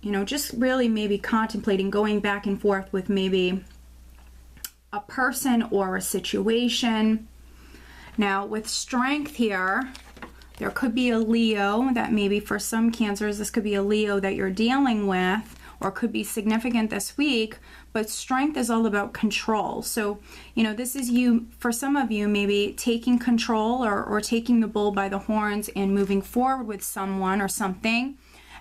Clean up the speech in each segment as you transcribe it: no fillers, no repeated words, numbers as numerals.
you know, just really maybe contemplating going back and forth with maybe a person or a situation. Now with strength here, there could be a Leo that maybe for some Cancers, this could be a Leo that you're dealing with, or could be significant this week. But strength is all about control. So, you know, this is you, for some of you, maybe taking control or taking the bull by the horns and moving forward with someone or something.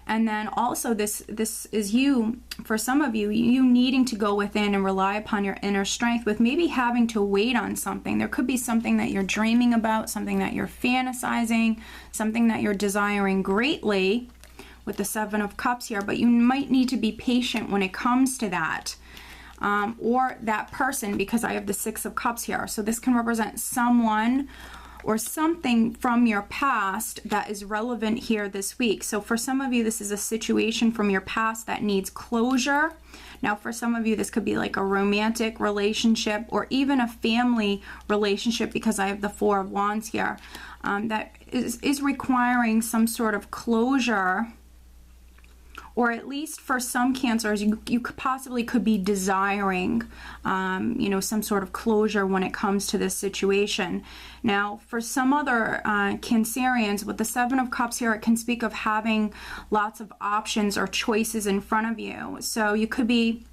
And then also this is you, for some of you, you needing to go within and rely upon your inner strength with maybe having to wait on something. There could be something that you're dreaming about, something that you're fantasizing, something that you're desiring greatly with the Seven of Cups here, but you might need to be patient when it comes to that. Or that person, because I have the Six of Cups here. So this can represent someone or something from your past that is relevant here this week. So for some of you, this is a situation from your past that needs closure. Now for some of you, this could be like a romantic relationship or even a family relationship, because I have the Four of Wands here, that is requiring some sort of closure. Or at least for some Cancers, you possibly could be desiring, you know, some sort of closure when it comes to this situation. Now, for some other Cancerians, with the Seven of Cups here, it can speak of having lots of options or choices in front of you. So you could be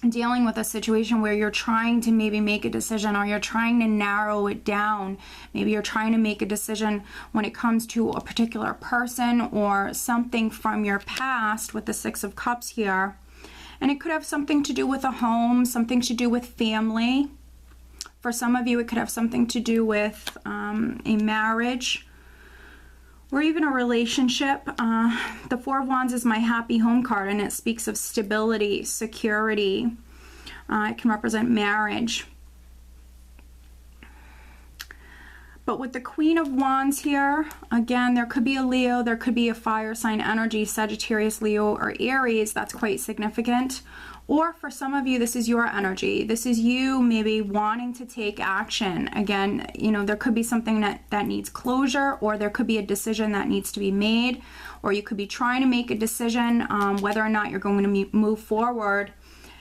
dealing with a situation where you're trying to maybe make a decision, or you're trying to narrow it down. Maybe you're trying to make a decision when it comes to a particular person or something from your past with the Six of Cups here. And it could have something to do with a home, something to do with family. For some of you, it could have something to do with a marriage or even a relationship. The Four of Wands is my happy home card, and it speaks of stability, security. It can represent marriage. But with the Queen of Wands here, again, there could be a Leo, there could be a fire sign energy, Sagittarius, Leo, or Aries. That's quite significant. Or for some of you, this is your energy. This is you maybe wanting to take action. Again, you know, there could be something that needs closure, or there could be a decision that needs to be made, or you could be trying to make a decision whether or not you're going to move forward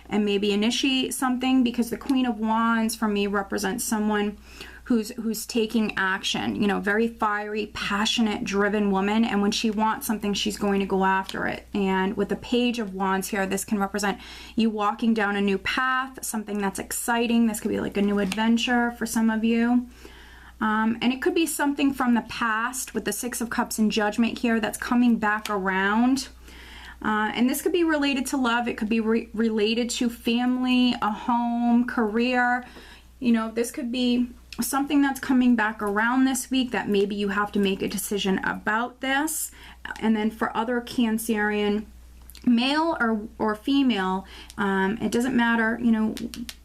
and maybe initiate something, because the Queen of Wands for me represents someone who's taking action, you know, very fiery, passionate, driven woman, and when she wants something, she's going to go after it. And with the Page of Wands here, this can represent you walking down a new path, something that's exciting. This could be like a new adventure for some of you. And it could be something from the past with the Six of Cups and Judgment here that's coming back around. And this could be related to love. It could be related to family, a home, career. You know, this could be something that's coming back around this week that maybe you have to make a decision about this. And then for other Cancerian, male or female, it doesn't matter, you know,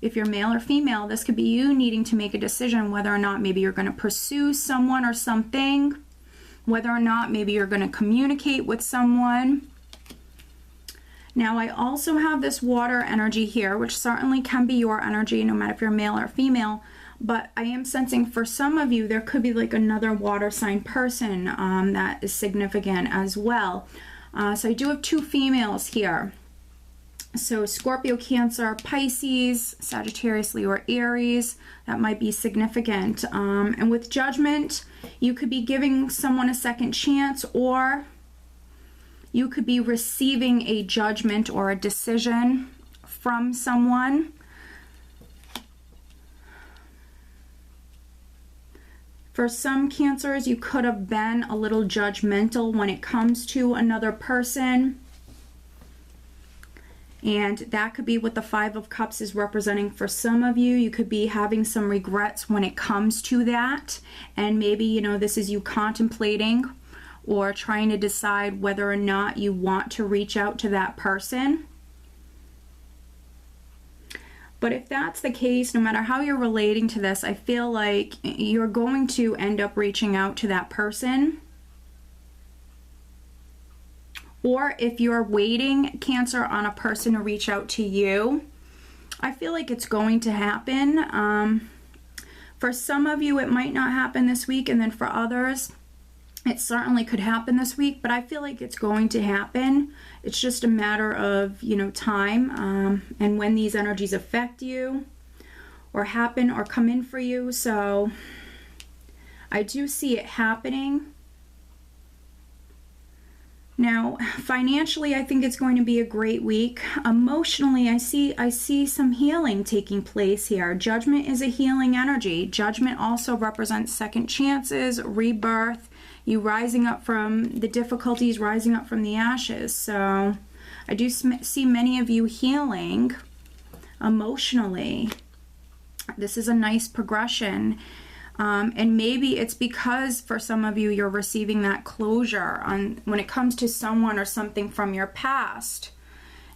if you're male or female, this could be you needing to make a decision whether or not maybe you're going to pursue someone or something, whether or not maybe you're going to communicate with someone. Now, I also have this water energy here, which certainly can be your energy, no matter if you're male or female. But I am sensing for some of you, there could be like another water sign person that is significant as well. So I do have two females here. So Scorpio, Cancer, Pisces, Sagittarius, Leo, or Aries, that might be significant. And with Judgment, you could be giving someone a second chance, or you could be receiving a judgment or a decision from someone. For some Cancers, you could have been a little judgmental when it comes to another person. And that could be what the Five of Cups is representing for some of you. You could be having some regrets when it comes to that. And maybe, you know, this is you contemplating or trying to decide whether or not you want to reach out to that person. But if that's the case, no matter how you're relating to this, I feel like you're going to end up reaching out to that person. Or if you're waiting, Cancer, on a person to reach out to you, I feel like it's going to happen. For some of you, it might not happen this week, and then for others, It certainly could happen this week, but I feel like it's going to happen. It's just a matter of, you know, time and when these energies affect you or happen or come in for you. So I do see it happening. Now, financially, I think it's going to be a great week. Emotionally, I see some healing taking place here. Judgment is a healing energy. Judgment also represents second chances, rebirth, you rising up from the difficulties, rising up from the ashes. So I do see many of you healing emotionally. This is a nice progression. And maybe it's because for some of you, you're receiving that closure on when it comes to someone or something from your past.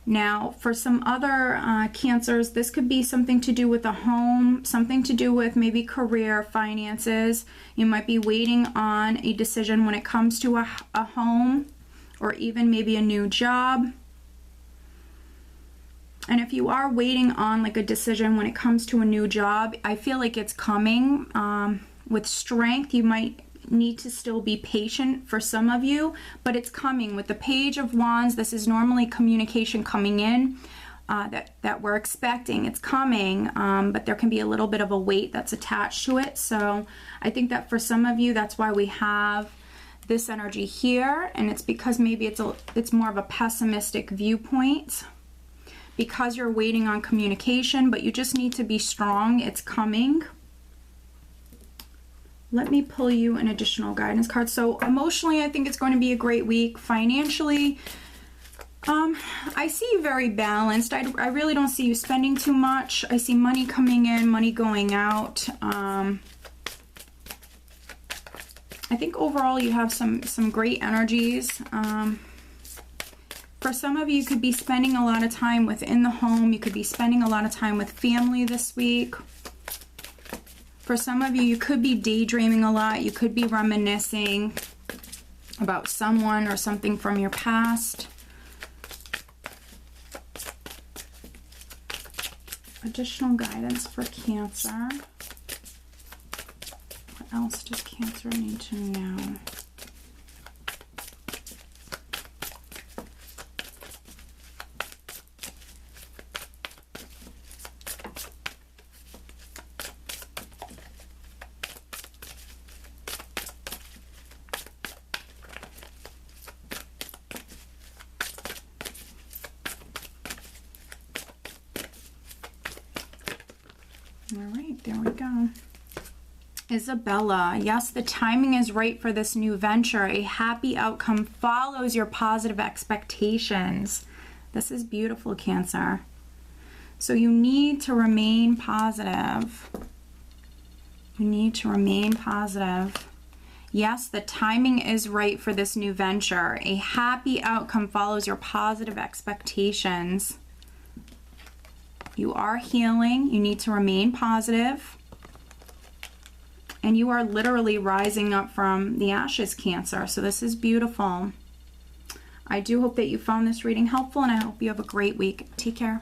Now, for some other Cancers, this could be something to do with a home, something to do with maybe career, finances. You might be waiting on a decision when it comes to a home or even maybe a new job. And if you are waiting on like a decision when it comes to a new job, I feel like it's coming with strength. You might need to still be patient for some of you, but it's coming. With the Page of Wands, this is normally communication coming in that we're expecting. It's coming, but there can be a little bit of a weight that's attached to it. So I think that for some of you, that's why we have this energy here, and it's because maybe it's more of a pessimistic viewpoint. Because you're waiting on communication, but you just need to be strong. It's coming. Let me pull you an additional guidance card. So emotionally, I think it's going to be a great week. Financially, I see you very balanced. I really don't see you spending too much. I see money coming in, money going out. I think overall you have some great energies. For some of you, you could be spending a lot of time within the home. You could be spending a lot of time with family this week. For some of you, you could be daydreaming a lot. You could be reminiscing about someone or something from your past. Additional guidance for Cancer. What else does Cancer need to know? All right, there we go. Isabella, yes, the timing is right for this new venture. A happy outcome follows your positive expectations. This is beautiful, Cancer. So you need to remain positive. You need to remain positive. Yes, the timing is right for this new venture. A happy outcome follows your positive expectations. You are healing. You need to remain positive. And you are literally rising up from the ashes, Cancer. So this is beautiful. I do hope that you found this reading helpful, and I hope you have a great week. Take care.